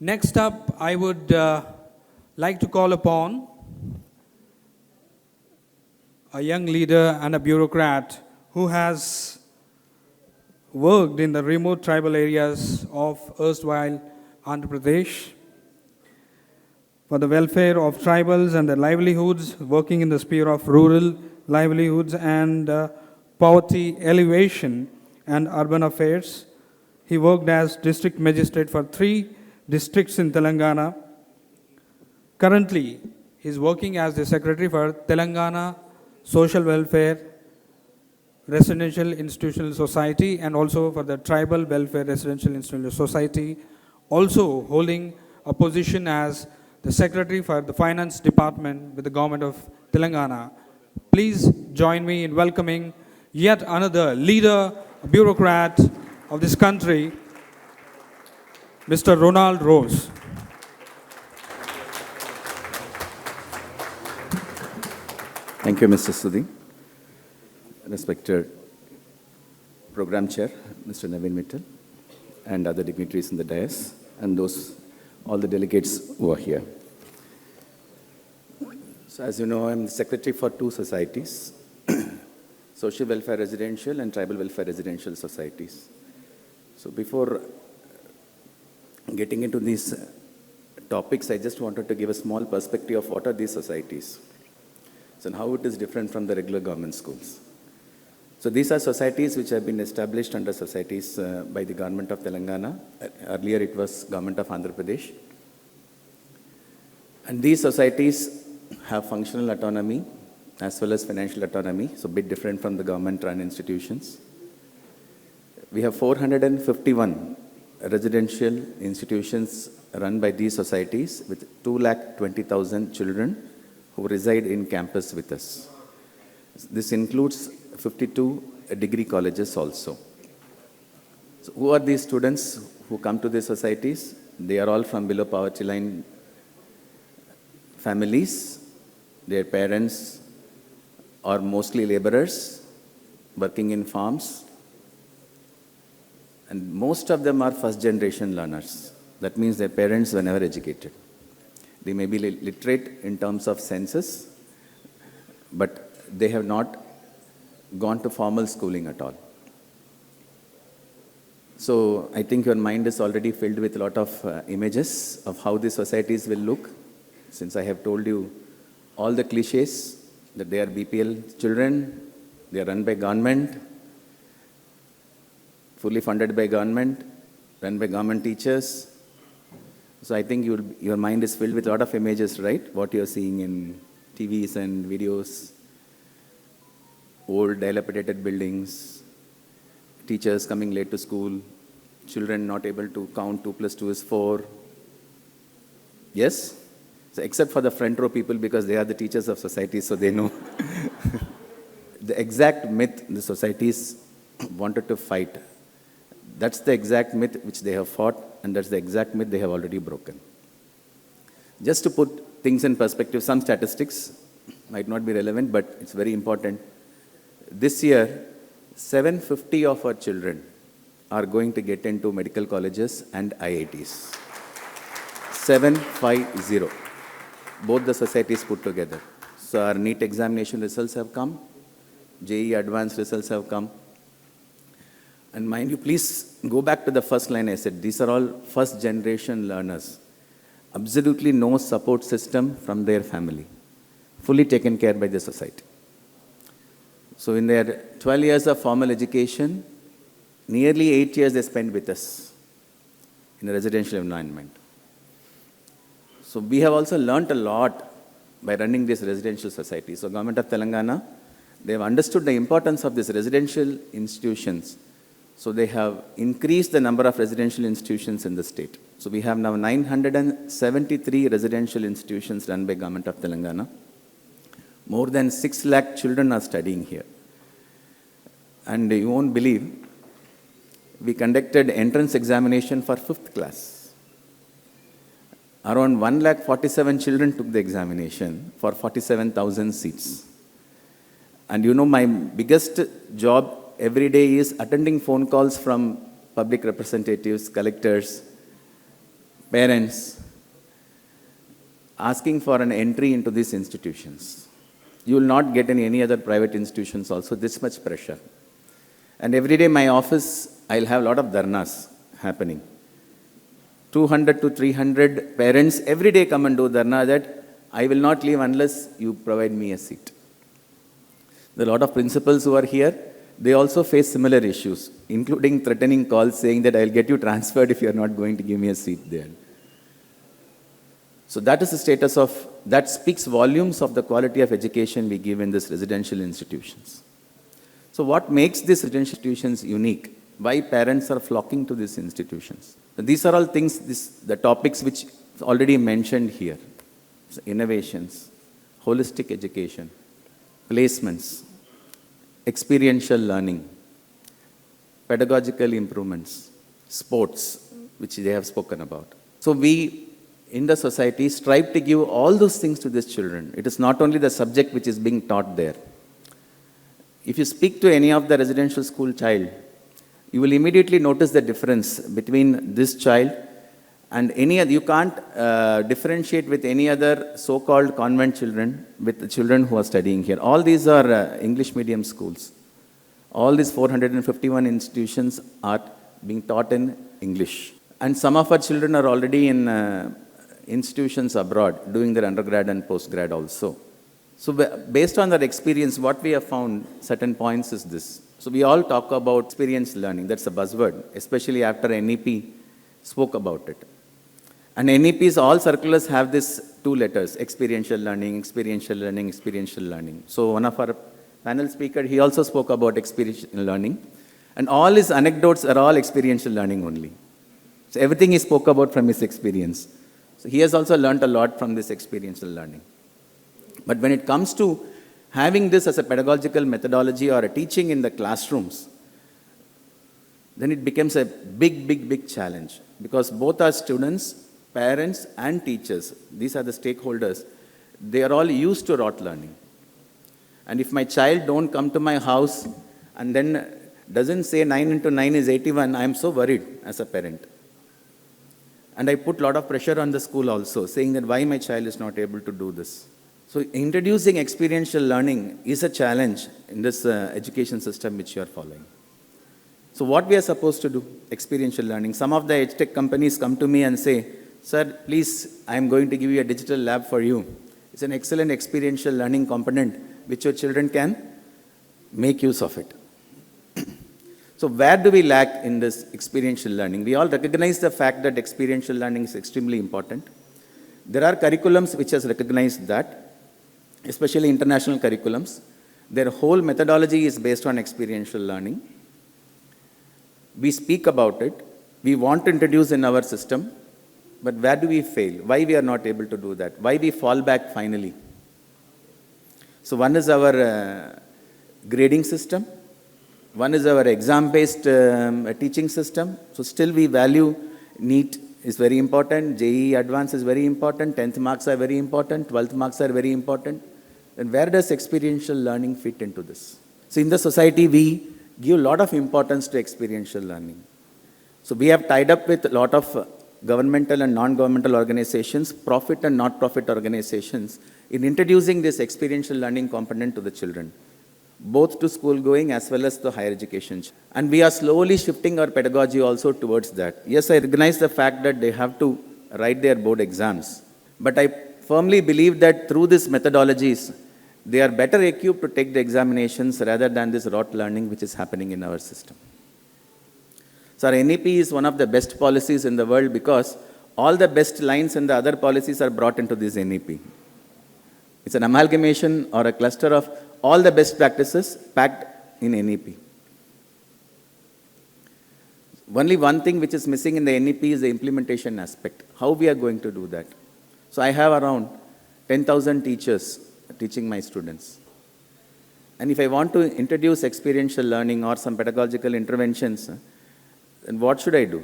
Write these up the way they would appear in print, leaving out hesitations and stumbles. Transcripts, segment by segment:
Next up, I would like to call upon a young leader and a bureaucrat who has worked in the remote tribal areas of erstwhile Andhra Pradesh for the welfare of tribals and their livelihoods, working in the sphere of rural livelihoods and poverty alleviation and urban affairs. He worked as district magistrate for 3 districts in Telangana. Currently, he is working as the secretary for Telangana Social Welfare Residential Institutional Society and also for the Tribal Welfare Residential Institutional Society, also holding a position as the secretary for the finance department with the government of Telangana. Please join me in welcoming yet another leader, a bureaucrat of this country, Mr. Ronald Rose. Thank you, Mr. Sudhi. Respected Program Chair, Mr. Naveen Mittal, and other dignitaries in the dais, and all the delegates who are here. So as you know, I'm the secretary for 2 societies, Social Welfare Residential and Tribal Welfare Residential Societies. So before getting into these topics, I just wanted to give a small perspective of what are these societies, and how it is different from the regular government schools. So these are societies which have been established under societies by the government of Telangana. Earlier it was government of Andhra Pradesh. And these societies have functional autonomy as well as financial autonomy, so a bit different from the government-run institutions. We have 451 residential institutions run by these societies with 220,000 children who reside in campus with us. This includes 52 degree colleges also. So who are these students who come to these societies? They are all from below poverty line families. Their parents are mostly laborers working in farms. And most of them are first generation learners. That means their parents were never educated. They may be literate in terms of census, but they have not gone to formal schooling at all. So I think your mind is already filled with a lot of images of how the societies will look, since I have told you all the cliches that they are BPL children, they are run by government, fully funded by government, run by government teachers. So I think your mind is filled with a lot of images, right? What you're seeing in TVs and videos, old dilapidated buildings, teachers coming late to school, children not able to count 2 + 2 is 4. Yes? So except for the front row people, because they are the teachers of society, so they know. The exact myth the societies wanted to fight, that's the exact myth which they have fought, and that's the exact myth they have already broken. Just to put things in perspective, some statistics might not be relevant, but it's very important. This year, 750 of our children are going to get into medical colleges and IITs. 750. Both the societies put together. So our Neet examination results have come. JEE advanced results have come. And mind you, please go back to the first line I said. These are all first generation learners. Absolutely no support system from their family. Fully taken care by the society. So in their 12 years of formal education, nearly 8 years they spent with us in a residential environment. So we have also learnt a lot by running this residential society. So Government of Telangana, they have understood the importance of these residential institutions. So they have increased the number of residential institutions in the state. So we have now 973 residential institutions run by Government of Telangana. More than 6 lakh children are studying here. And you won't believe, we conducted entrance examination for 5th class. Around 147 children took the examination for 47,000 seats. And you know, my biggest job every day is attending phone calls from public representatives, collectors, parents asking for an entry into these institutions. You will not get in any other private institutions also this much pressure. And every day in my office, I'll have a lot of dharnas happening. 200 to 300 parents every day come and do dharna that I will not leave unless you provide me a seat. There are a lot of principals who are here. They also face similar issues, including threatening calls saying that I'll get you transferred if you're not going to give me a seat there. So that is the status of, that speaks volumes of the quality of education we give in these residential institutions. So what makes these residential institutions unique? Why parents are flocking to these institutions? These are all things, the topics which already mentioned here. So innovations, holistic education, placements, experiential learning, pedagogical improvements, sports, which they have spoken about. So we, in the society, strive to give all those things to these children. It is not only the subject which is being taught there. If you speak to any of the residential school child, you will immediately notice the difference between this child and any other. You can't differentiate with any other so-called convent children with the children who are studying here. All these are English medium schools. All these 451 institutions are being taught in English. And some of our children are already in institutions abroad, doing their undergrad and postgrad also. So based on that experience, what we have found, certain points is this. So we all talk about experience learning. That's a buzzword, especially after NEP spoke about it. And NEPs, all circulars have this two letters, experiential learning, experiential learning, experiential learning. So one of our panel speakers, he also spoke about experiential learning. And all his anecdotes are all experiential learning only. So everything he spoke about from his experience. So he has also learned a lot from this experiential learning. But when it comes to having this as a pedagogical methodology or a teaching in the classrooms, then it becomes a big challenge. Because both our students, parents and teachers, these are the stakeholders, they are all used to rote learning. And if my child don't come to my house and then doesn't say 9 into 9 is 81, I am so worried as a parent. And I put a lot of pressure on the school also, saying that why my child is not able to do this. So introducing experiential learning is a challenge in this education system which you are following. So what we are supposed to do? Experiential learning. Some of the edtech companies come to me and say, sir, please, I am going to give you a digital lab for you. It's an excellent experiential learning component which your children can make use of it. So where do we lack in this experiential learning? We all recognize the fact that experiential learning is extremely important. There are curriculums which has recognized that, especially international curriculums. Their whole methodology is based on experiential learning. We speak about it. We want to introduce in our system, but where do we fail? Why we are not able to do that? Why we fall back finally? So one is our grading system. One is our exam-based teaching system. So still we value Neet is very important, JEE Advanced is very important, 10th marks are very important, 12th marks are very important. Then where does experiential learning fit into this? So in the society, we give a lot of importance to experiential learning. So we have tied up with a lot of governmental and non-governmental organizations, profit and not-profit organizations, in introducing this experiential learning component to the children, both to school going as well as to higher education. And we are slowly shifting our pedagogy also towards that. Yes, I recognize the fact that they have to write their board exams, but I firmly believe that through these methodologies, they are better equipped to take the examinations rather than this rote learning which is happening in our system. So our NEP is one of the best policies in the world because all the best lines and the other policies are brought into this NEP. It's an amalgamation or a cluster of all the best practices packed in NEP. Only one thing which is missing in the NEP is the implementation aspect. How we are going to do that? So I have around 10,000 teachers teaching my students. And if I want to introduce experiential learning or some pedagogical interventions, then what should I do?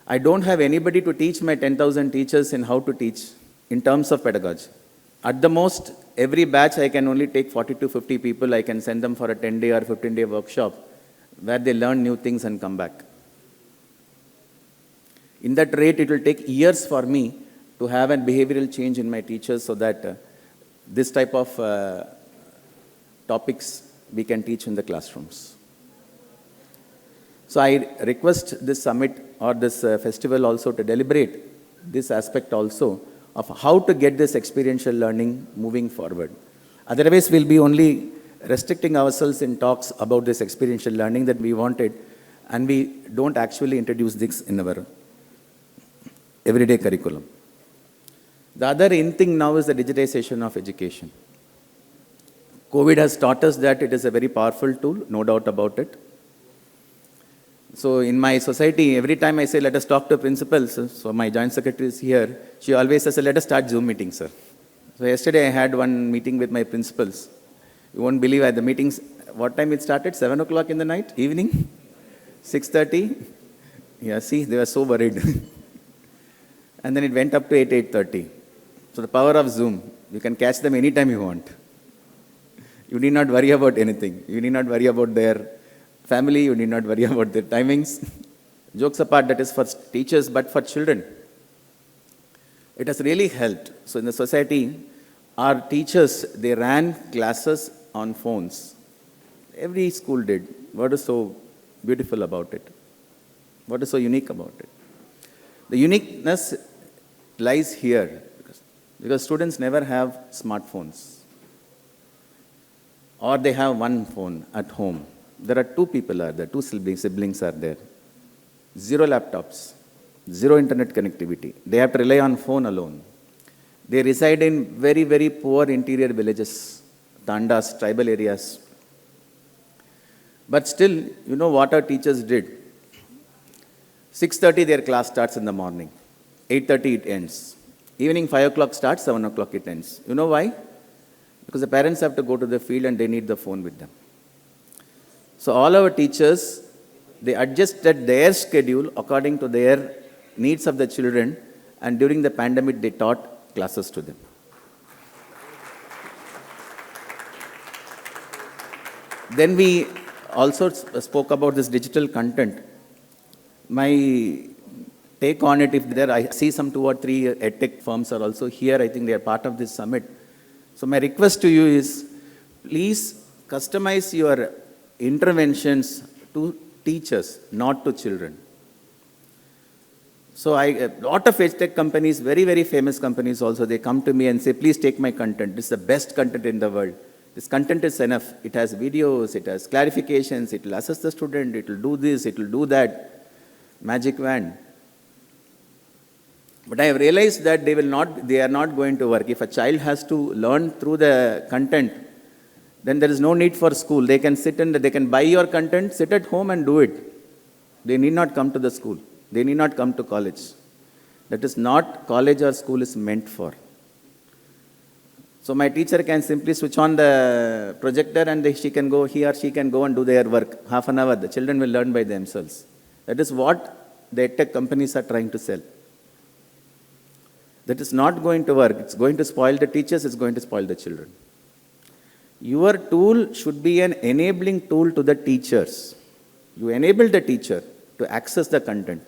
I don't have anybody to teach my 10,000 teachers in how to teach in terms of pedagogy. At the most, every batch I can only take 40 to 50 people. I can send them for a 10-day or 15-day workshop where they learn new things and come back. In that rate, it will take years for me to have a behavioral change in my teachers so that this type of topics we can teach in the classrooms. So I request this summit or this festival also to deliberate this aspect also of how to get this experiential learning moving forward. Otherwise, we'll be only restricting ourselves in talks about this experiential learning that we wanted, and we don't actually introduce this in our everyday curriculum. The other in thing now is the digitization of education. COVID has taught us that it is a very powerful tool, no doubt about it. So in my society, every time I say, let us talk to principals, so my joint secretary is here, she always says, let us start Zoom meeting, sir. So yesterday I had one meeting with my principals. You won't believe the meetings, what time it started? 7 o'clock in the night, evening? 6:30? Yeah, see, they were so worried. And then it went up to 8:30. So the power of Zoom, you can catch them anytime you want. You need not worry about anything. You need not worry about their family, you need not worry about their timings. Jokes apart, that is for teachers, but for children, it has really helped. So in the society, our teachers, they ran classes on phones. Every school did. What is so beautiful about it? What is so unique about it? The uniqueness lies here, because students never have smartphones. Or they have one phone at home. There are two people are there, two siblings are there. 0 laptops, 0 internet connectivity. They have to rely on phone alone. They reside in very, very poor interior villages, tandas, tribal areas. But still, you know what our teachers did? 6:30 their class starts in the morning. 8:30 it ends. Evening 5 o'clock starts, 7 o'clock it ends. You know why? Because the parents have to go to the field and they need the phone with them. So all our teachers, they adjusted their schedule according to their needs of the children, and during the pandemic they taught classes to them. Then we also spoke about this digital content. My take on it, if there, I see some 2 or 3 edtech firms are also here. I think they are part of this summit. So my request to you is, please customize your interventions to teachers, not to children. So a lot of edtech companies, very, very famous companies also, they come to me and say, please take my content. This is the best content in the world. This content is enough. It has videos, it has clarifications, it will assess the student, it will do this, it will do that. Magic wand. But I have realized that they are not going to work. If a child has to learn through the content, then there is no need for school. They can they can buy your content, sit at home and do it. They need not come to the school. They need not come to college. That is not college or school is meant for. So my teacher can simply switch on the projector and he or she can go and do their work. Half an hour, the children will learn by themselves. That is what the tech companies are trying to sell. That is not going to work. It's going to spoil the teachers, it's going to spoil the children. Your tool should be an enabling tool to the teachers. You enable the teacher to access the content.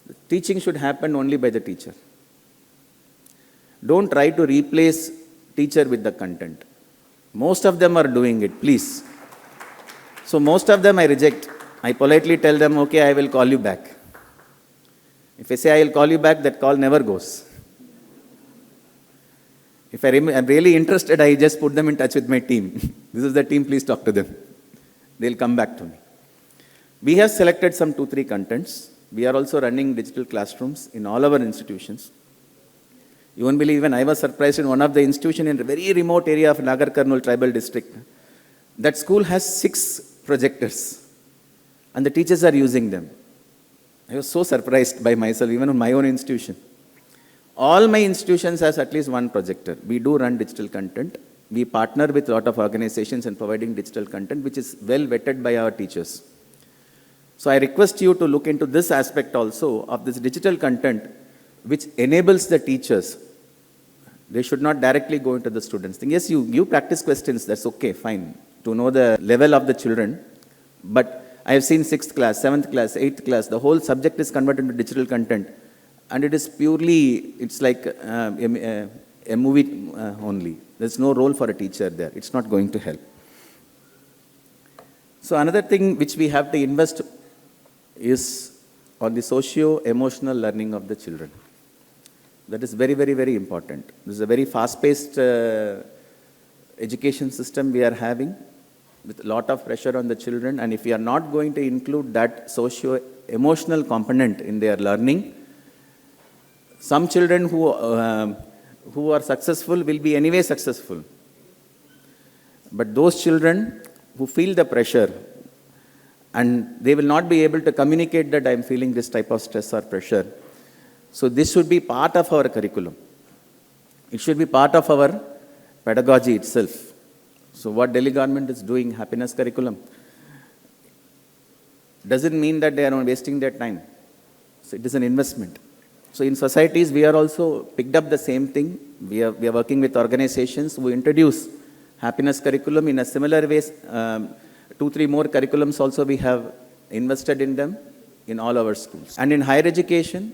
The teaching should happen only by the teacher. Don't try to replace teacher with the content. Most of them are doing it, please. So most of them I reject. I politely tell them, okay, I will call you back. If I say I will call you back, that call never goes. If I'm really interested, I just put them in touch with my team. This is the team, please talk to them. They'll come back to me. We have selected some 2-3 contents. We are also running digital classrooms in all our institutions. You won't believe, even I was surprised in one of the institutions in a very remote area of Nagar Karnool tribal district. That school has 6 projectors and the teachers are using them. I was so surprised by myself, even on my own institution. All my institutions has at least one projector. We do run digital content. We partner with a lot of organizations in providing digital content, which is well vetted by our teachers. So I request you to look into this aspect also of this digital content, which enables the teachers. They should not directly go into the students' thing. Yes, you practice questions, that's okay, fine, to know the level of the children. But I have seen 6th class, 7th class, 8th class, the whole subject is converted into digital content. And it is purely, it's like a movie only. There's no role for a teacher there. It's not going to help. So another thing which we have to invest is on the socio-emotional learning of the children. That is very, very, very important. This is a very fast-paced education system we are having with a lot of pressure on the children. And if we are not going to include that socio-emotional component in their learning, some children who are successful will be anyway successful. But those children who feel the pressure and they will not be able to communicate that I am feeling this type of stress or pressure. So this should be part of our curriculum. It should be part of our pedagogy itself. So what Delhi government is doing, happiness curriculum, doesn't mean that they are wasting their time. So it is an investment. So in societies, we are also picked up the same thing. We are working with organizations who introduce happiness curriculum in a similar way. 2-3 more curriculums also we have invested in them in all our schools. And in higher education,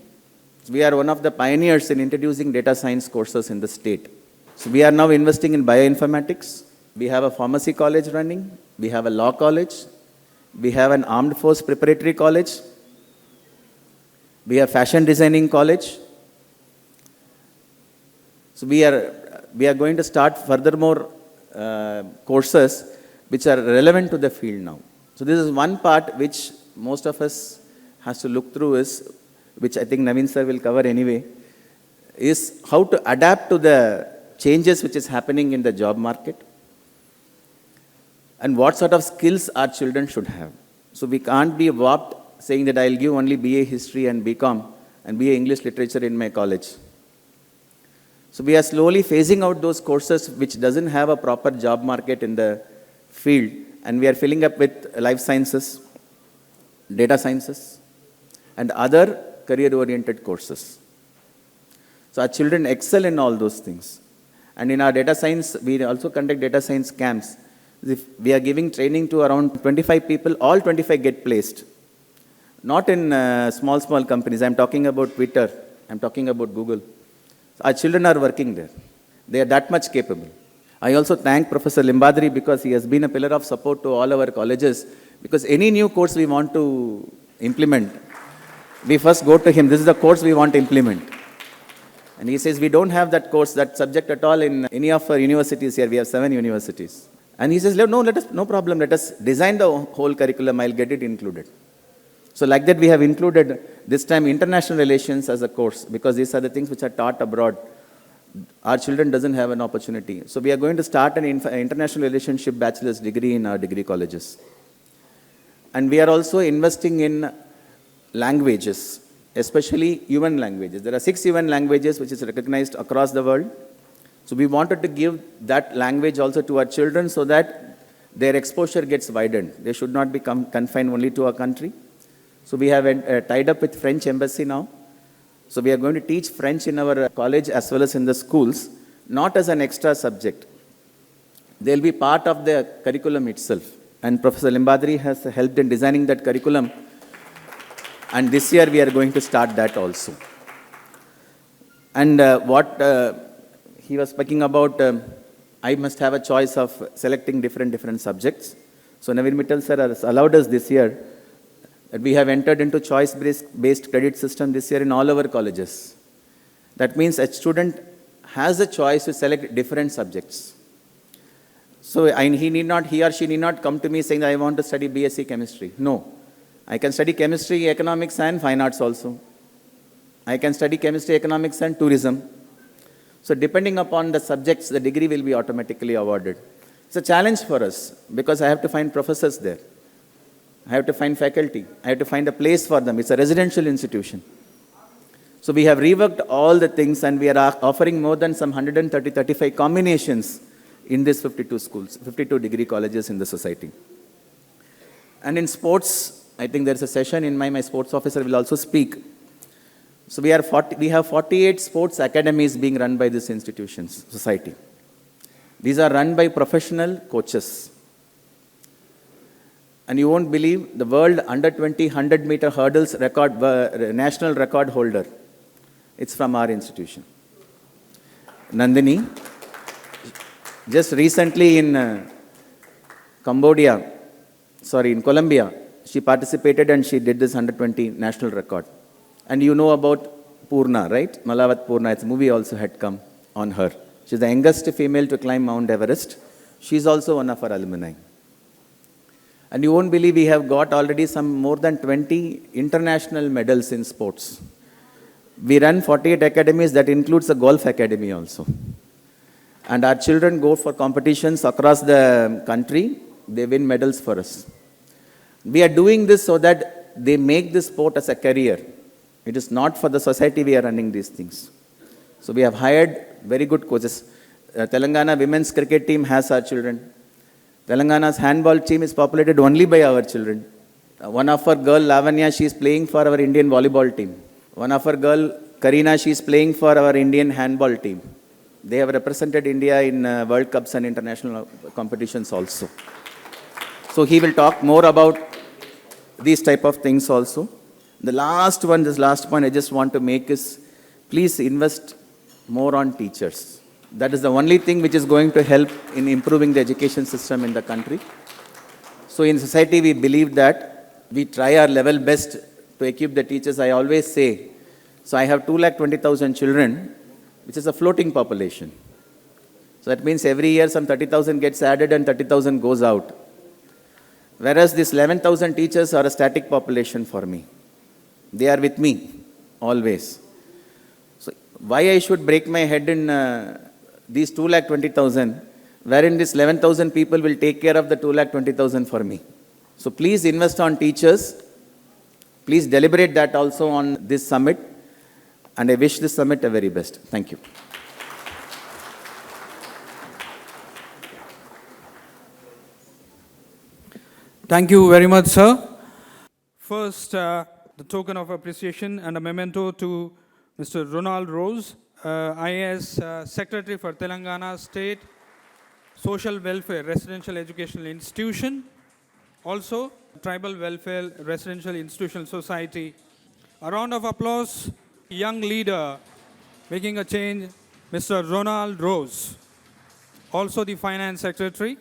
we are one of the pioneers in introducing data science courses in the state. So we are now investing in bioinformatics. We have a pharmacy college running. We have a law college. We have an armed force preparatory college. We have fashion designing college. So we are going to start furthermore courses which are relevant to the field now. So this is one part which most of us has to look through is, which I think Naveen sir will cover anyway, is how to adapt to the changes which is happening in the job market and what sort of skills our children should have. So we can't be warped saying that I'll give only BA History and BCom and BA English Literature in my college. So we are slowly phasing out those courses which doesn't have a proper job market in the field, and we are filling up with life sciences, data sciences, and other career-oriented courses. So our children excel in all those things. And in our data science, we also conduct data science camps. If we are giving training to around 25 people, all 25 get placed. Not in small companies. I'm talking about Twitter. I'm talking about Google. Our children are working there. They are that much capable. I also thank Professor Limbadri because he has been a pillar of support to all our colleges. Because any new course we want to implement, we first go to him. This is the course we want to implement. And he says, we don't have that course, that subject at all in any of our universities here. We have 7 universities. And he says, no problem. Let us design the whole curriculum. I'll get it included. So like that, we have included this time international relations as a course because these are the things which are taught abroad. Our children doesn't have an opportunity. So we are going to start an international relationship bachelor's degree in our degree colleges. And we are also investing in languages, especially UN languages. There are 6 UN languages which is recognized across the world. So we wanted to give that language also to our children so that their exposure gets widened. They should not be confined only to our country. So we have tied up with French embassy now. So we are going to teach French in our college as well as in the schools, not as an extra subject. They will be part of the curriculum itself. And Professor Limbadri has helped in designing that curriculum. And this year we are going to start that also. And what he was speaking about, I must have a choice of selecting different subjects. So Naveen Mittal sir has allowed us this year that we have entered into choice-based credit system this year in all our colleges. That means a student has a choice to select different subjects. So he or she need not come to me saying that I want to study BSc chemistry. No. I can study chemistry, economics and fine arts also. I can study chemistry, economics and tourism. So depending upon the subjects, the degree will be automatically awarded. It's a challenge for us because I have to find professors there. I have to find faculty. I have to find a place for them. It's a residential institution. So we have reworked all the things and we are offering more than some 135 combinations in these 52 schools, 52 degree colleges in the society. And in sports, I think there's a session in my sports officer will also speak. So we have 48 sports academies being run by these institutions, society. These are run by professional coaches. And you won't believe the world under 20 100-meter hurdles record, national record holder. It's from our institution. Nandini, just recently in in Colombia, she participated and she did this 120 national record. And you know about Purna, right? Malavat Purna, it's a movie also had come on her. She's the youngest female to climb Mount Everest. She's also one of our alumni. And you won't believe we have got already some more than 20 international medals in sports. We run 48 academies, that includes a golf academy also. And our children go for competitions across the country, they win medals for us. We are doing this so that they make this sport as a career. It is not for the society we are running these things. So we have hired very good coaches. Telangana women's cricket team has our children. Telangana's handball team is populated only by our children. One of our girl, Lavanya, she is playing for our Indian volleyball team. One of our girl, Karina, she is playing for our Indian handball team. They have represented India in World Cups and international competitions also. So he will talk more about these type of things also. The last one, this last point I just want to make is, please invest more on teachers. That is the only thing which is going to help in improving the education system in the country. So in society, we believe that we try our level best to equip the teachers. I always say, so I have 220,000 children, which is a floating population. So that means every year some 30,000 gets added and 30,000 goes out. Whereas these 11,000 teachers are a static population for me. They are with me, always. So why I should break my head in these 220,000, wherein this 11,000 people will take care of the 220,000 for me. So please invest on teachers. Please deliberate that also on this summit. And I wish this summit the very best. Thank you. Thank you very much, sir. First, the token of appreciation and a memento to Mr. Ronald Rose, IAS Secretary for Telangana State Social Welfare Residential Educational Institution, also Tribal Welfare Residential Institutional Society. A round of applause, young leader making a change, Mr. Ronald Rose, also the Finance Secretary.